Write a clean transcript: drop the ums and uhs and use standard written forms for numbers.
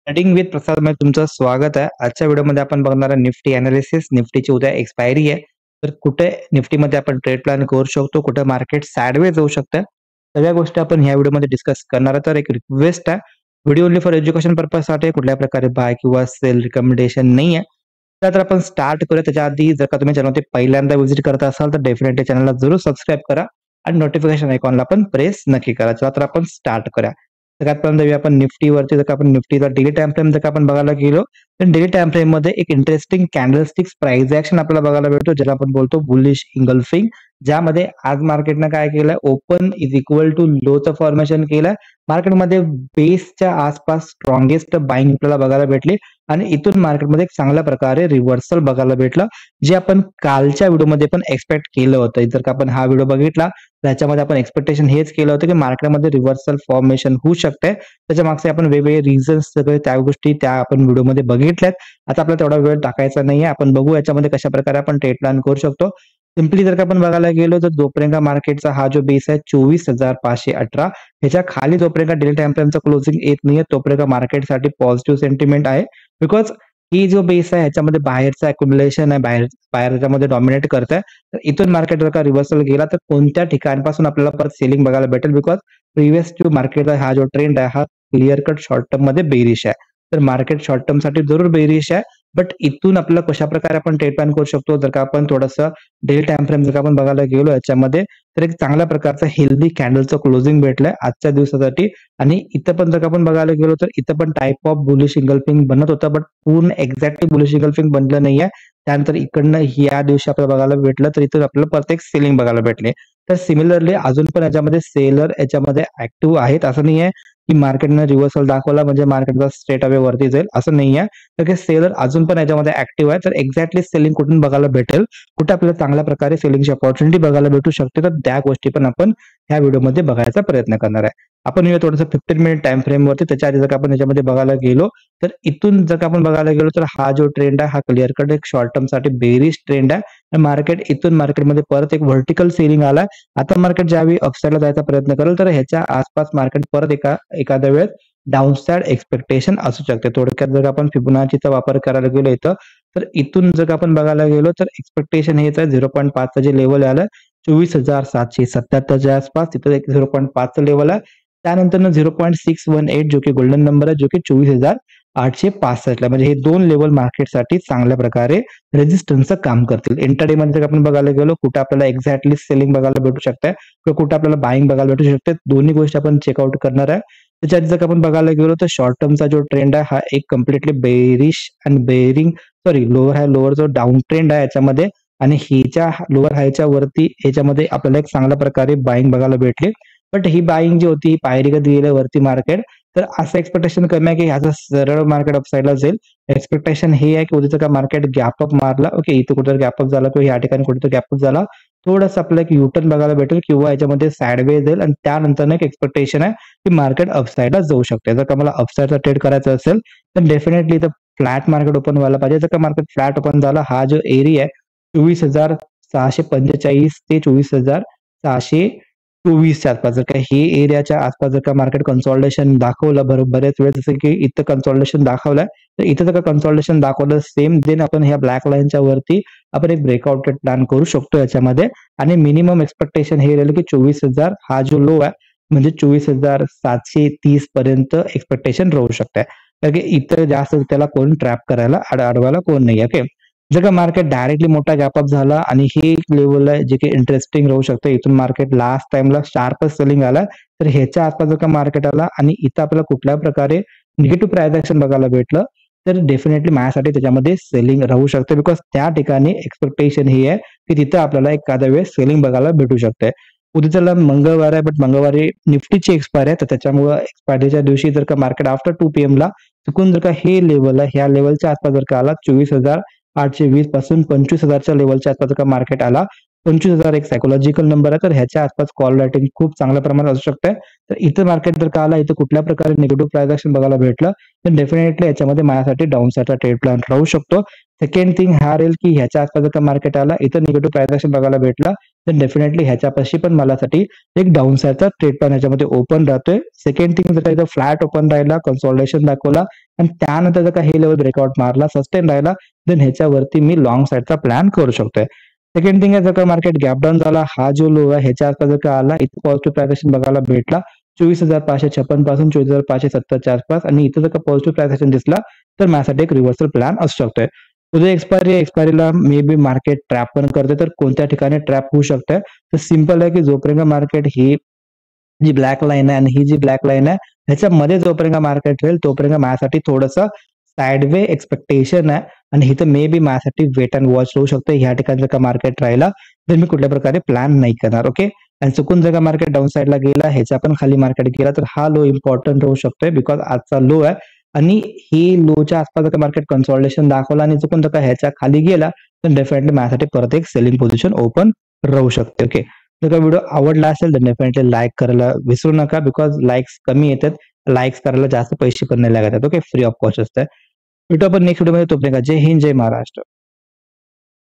Trading with प्रसाद मध्ये तुमचं स्वागत आहे. आजच्या व्हिडिओमध्ये आपण बघणार आहे निफ्टी अनालिसिस. निफ्टीची उद्या एक्सपायरी आहे. तर कुठे निफ्टीमध्ये आपण ट्रेड प्लॅन करू शकतो, कुठे मार्केट साइडवेज जाऊ शकतं. सगळ्या गोष्टी आपण ह्या व्हिडिओमध्ये डिस्कस करणार आहोत. तर एक रिक्वेस्ट आहे, व्हिडिओ ओनली फॉर एज्युकेशन पर्पजसाठी, कुठल्या प्रकारे बाय किंवा सेल रिकमेंडेशन नाही आहे. तर आपण स्टार्ट करूया. त्याच्या आधी जर का तुम्ही चॅनलवरती पहिल्यांदा व्हिजिट करत असाल तर डेफिनेटली चॅनलला जरूर सबस्क्राईब करा आणि नोटिफिकेशन आयकॉनला पण प्रेस नक्की करा. चला तर आपण स्टार्ट करूया. सगळ्यात पहिल्यांदा आपण निफ्टीवरती जर का आपण निफ्टीचा डेली टाइम फ्रेम जर का आपण बघायला गेलो तर डेली टाइम फ्रेम मध्ये एक इंटरेस्टिंग कॅन्डलस्टिक्स प्राइस ऍक्शन आपल्याला बघायला भेटतो, ज्याला आपण बोलतो बुलिश इंगल्फिंग. ज्यामध्ये आज मार्केटनं काय केलंय, ओपन इज इक्वल टू लोचं फॉर्मेशन केलंय. मार्केटमध्ये बेसच्या आसपास स्ट्रॉंगेस्ट बाइंग आपल्याला बघायला भेटली आणि इथून मार्केटमध्ये एक चांगल्या प्रकारे रिव्हर्सल बघायला भेटलं, जे आपण कालच्या व्हिडिओमध्ये पण एक्सपेक्ट केलं होतं. जर का आपण हा व्हिडिओ बघितला त्याच्यामध्ये आपण एक्सपेक्टेशन हेच केलं होतं की मार्केटमध्ये रिव्हर्सल फॉर्मेशन होऊ शकते. त्याच्या मागचे आपण वेगवेगळे रिझन्स सगळे त्या गोष्टी त्या आपण व्हिडिओमध्ये बघितल्यात. आता आपल्याला तेवढा वेळ टाकायचा नाहीये. आपण बघू याच्यामध्ये कशा प्रकारे आपण ट्रेड प्लॅन करू शकतो. सिंपली जर का आपण बघायला गेलो तर जोपर्यंत मार्केटचा हा जो बेस आहे 24,518 ह्याच्या खाली जोपर्यंत डेली टाइम फ्रेमचा क्लोजिंग येत नाहीये तोपर्यंत मार्केटसाठी पॉझिटिव्ह सेंटिमेंट आहे. बिकॉज ही जो बेस आहे ह्याच्यामध्ये बाहेरचा अक्युमुलेशन आहे, बाहेर बाहेर ह्याच्यामध्ये डॉमिनेट करत आहे. तर इथून मार्केट जर का रिव्हर्सल गेला तर कोणत्या ठिकाणपासून आपल्याला परत सेलिंग बघायला भेटेल, बिकॉज प्रिव्हियस टू मार्केटचा हा जो ट्रेंड आहे हा क्लिअर कट शॉर्ट टर्म मध्ये बेरिश आहे. तर मार्केट शॉर्ट टर्म साठी जरूर बेरिश आहे. बट इथून आपल्याला कशा प्रकारे आपण ट्रेड प्लॅन करू शकतो, जर का आपण थोडंसं डेली टाइम फ्रेम जर का आपण बघायला गेलो याच्यामध्ये तर एक चांगल्या प्रकारचा हेल्दी कॅन्डलचं क्लोजिंग भेटलंय आजच्या दिवसासाठी. आणि इथं पण जर का आपण बघायला गेलो तर इथं पण टाइप ऑफ बुलिश इंगल्फिंग बनत होतं, बट पूर्ण एक्झॅक्टली बुलिश इंगल्फिंग बनलं नाहीये. त्यानंतर इकडनं या दिवशी आपल्याला बघायला भेटलं तर इथं आपल्याला प्रत्येक सेलिंग बघायला भेटले. तर सिमिलरली अजून पण याच्यामध्ये सेलर याच्यामध्ये ऍक्टिव्ह आहेत. असं नाहीये की मार्केटनं रिव्हर्सल दाखवला म्हणजे मार्केटचा स्ट्रेट अवे वरती जाईल, असं नाहीये. तर की सेलर अजून पण याच्यामध्ये ऍक्टिव्ह आहे. तर एक्झॅक्टली सेलिंग कुठून बघायला भेटेल, कुठे आपल्याला चांगल्या प्रकारे सेलिंगची अपॉर्च्युनिटी बघायला भेटू शकते, तर त्या गोष्टी पण आपण ह्या व्हिडिओमध्ये बघायचा प्रयत्न करणार आहे. आपण येऊया थोडंसं 15 मिनिट टाइम फ्रेम वरती. त्याच्या आधी जर का आपण याच्यामध्ये बघायला गेलो तर इथून जर का आपण बघायला गेलो तर हा जो ट्रेंड आहे हा क्लिअर कट एक शॉर्ट टर्म साठी बेरिश ट्रेंड आहे. मार्केट इथून मार्केटमध्ये परत एक व्हर्टिकल सेलिंग आलाय. आता मार्केट ज्यावेळी अपसाइडला जायचा प्रयत्न करेल तर ह्याच्या आसपास मार्केट परत एखाद्या वेळेस डाऊनसाइड एक्सपेक्टेशन असू शकते. थोडक्यात जर आपण फिबोनाचीचा वापर करायला गेलो इथं तर इथून जर आपण बघायला गेलो तर एक्सपेक्टेशन हेच आहे 0.5 जे लेवल आलं 24,777च्या आसपास, तिथं एक 0.5 लेवल आहे. त्यानंतर 0.618 जो की गोल्डन नंबर आहे, जो की 24,865 ला, म्हणजे हे दोन लेवल मार्केटसाठी चांगल्या प्रकारे रेजिस्टन्सचं काम करतील. इंटरडे मध्ये जर आपण बघायला गेलो कुठे आपल्याला एक्झॅक्टली सेलिंग बघायला भेटू शकते किंवा कुठे आपल्याला बाईंग बघायला भेटू शकते, दोन्ही गोष्टी आपण चेकआउट करणार आहे. त्याच्यात जर आपण बघायला गेलो तर शॉर्ट टर्मचा जो ट्रेंड आहे हा एक कम्प्लिटली बेरिश आणि बेरिंग लोअर हाय लोअर जो डाऊन ट्रेंड आहे याच्यामध्ये, आणि हिच्या लोअर हायच्या वरती याच्यामध्ये आपल्याला एक चांगल्या प्रकारे बाईंग बघायला भेटली. बट ही बाईंग जी होती पायरीगत गेलं वरती मार्केट, तर असं एक्सपेक्टेशन कमी आहे की ह्याचा सरळ मार्केट अपसाइडला जाईल. एक्सपेक्टेशन हे आहे की उद्याचं का मार्केट गॅपअप मारला, ओके इथं कुठे गॅपअप झाला किंवा या ठिकाणी कुठे गॅपअप झाला, थोडंसं आपल्याला एक युटर्न बघायला भेटेल किंवा याच्यामध्ये साइडवेज जाईल आणि त्यानंतर एक एक्सपेक्टेशन आहे की मार्केट अपसाइडला जाऊ शकते. जर का मला अपसाइडचा ट्रेड करायचा असेल तर डेफिनेटली इथं फ्लॅट मार्केट ओपन व्हायला पाहिजे. जर का मार्केट फ्लॅट ओपन झाला, हा जो एरिया आहे 24,645 ते 24,624च्या आसपास, जर का हे एरियाच्या आसपास जर का मार्केट कन्सॉल्टेशन दाखवलं बऱ्याच वेळेस, जसं की इथं कन्सॉल्टेशन दाखवलंय तर इथं जर का कन्सॉल्टेशन दाखवलं सेम, देन आपण ह्या ब्लॅक लाईनच्या वरती आपण एक ब्रेकआउट प्लॅन करू शकतो याच्यामध्ये. आणि मिनिमम एक्सपेक्टेशन हे राहिलं की 24,000 हा जो लो आहे म्हणजे 24,730 पर्यंत एक्सपेक्टेशन राहू शकते. कारण की इतर जास्त त्याला कोण ट्रॅप करायला अडवायला कोण नाही. ओके, जर का मार्केट डायरेक्टली मोठा गॅपअप झाला आणि हे एक लेवल आहे जे की इंटरेस्टिंग राहू शकतं, इथून मार्केट लास्ट टाइमला शार्पच सेलिंग आला, तर ह्याच्या आसपास जर का मार्केट आला आणि इथं आपल्याला कुठल्या प्रकारे निगेटिव्ह प्राइस ऍक्शन बघायला भेटलं तर डेफिनेटली माझ्यासाठी त्याच्यामध्ये सेलिंग राहू शकते. बिकॉज त्या ठिकाणी एक्सपेक्टेशन ही आहे की तिथं आपल्याला एखाद्या वेळेस सेलिंग बघायला भेटू शकते. उद्याच्याला मंगळवार आहे, बट मंगळवारी निफ्टीची एक्सपायरी आहे, तर त्याच्यामुळे एक्सपायरीच्या दिवशी जर का मार्केट आफ्टर 2 PM ला चुकून जर का हे लेवल आहे ह्या लेवलच्या आसपास जर का आला 24,820 पासून 25,000च्या लेवलच्या आसपास जर का मार्केट आला, 25,000 एक सायकोलॉजिकल नंबर आहे, तर ह्याच्या आसपास कॉल रायटिंग खूप चांगल्या प्रमाणात असू शकते. तर इथं मार्केट जर का आला, इथं कुठल्या प्रकारे निगेटिव्ह प्राइस ऍक्शन बघायला भेटलं तर डेफिनेटली याच्यामध्ये माझ्यासाठी डाऊन साईडचा ट्रेड प्लॅन राहू शकतो. सेकंड थिंग हा राहील की ह्याच्या आसपास जर का मार्केट आला, इथं निगेटिव्ह प्राइस ऍक्शन बघायला भेटला तर डेफिनेटली ह्याच्यापाशी पण मलासाठी एक डाउन साईडचा ट्रेड प्लॅन ह्याच्यामध्ये ओपन राहतोय. सेकंड थिंग, जर का इथं फ्लॅट ओपन राहिला, कन्सॉलिडेशन दाखवला आणि त्यानंतर जर का हे लेवल ब्रेकआउट मारला, सस्टेन राहिला, देन ह्याच्यावरती मी लॉंग साईडचा प्लॅन करू शकतोय. सेकंड थिंग आहे, जर का मार्केट गॅप डाऊन झाला, हा जो लो आहे ह्याच्या आसपास जर का आला, इथे पॉझिटिव्ह प्राइस बघायला भेटला 24,556 पासून 24,570च्या आसपास, आणि इथं जर का पॉझिटिव्ह प्राइस दिसला तर माझ्यासाठी एक रिव्हर्सल प्लॅन असू शकतोय. उद्या एक्सपायरीला मे बी मार्केट ट्रॅप पण करते, तर कोणत्या ठिकाणी ट्रॅप होऊ शकते? तर सिंपल आहे की जोपर्यंत मार्केट ही जी ब्लॅक लाईन आहे आणि ही जी ब्लॅक लाईन आहे ह्याच्यामध्ये जोपर्यंत मार्केट राहील तोपर्यंत माझ्यासाठी थोडंसं साइडवे एक्सपेक्टेशन आहे, आणि इथं मे बी माझ्यासाठी वेट अँड वॉच राहू शकते. ह्या ठिकाणी जर का मार्केट राहिला तर मी कुठल्या प्रकारे प्लॅन नाही करणार. ओके, आणि चुकून जर का मार्केट डाऊन साईडला गेला, ह्याच्या पण खाली मार्केट गेला, तर हा लो इम्पॉर्टंट राहू शकतोय, बिकॉज आजचा लो आहे आणि ही लोच्या आसपास जर का मार्केट कन्सॉलिडेशन दाखवला आणि चुकून जर का ह्याच्या खाली गेला तर डेफिनेटली माझ्यासाठी परत एक सेलिंग पोझिशन ओपन राहू शकते. ओके, जर का व्हिडिओ आवडला असेल तर डेफिनेटली लाईक करायला विसरू नका, बिकॉज लाईक्स कमी येतात, लाईक्स करायला जास्त पैसे पण नाही लागतात. ओके, फ्री ऑफ कॉस्ट असतं. भेटू आपण नेक्स्ट व्हिडिओमध्ये. तोपर्यंत जय हिंद, जय महाराष्ट्र.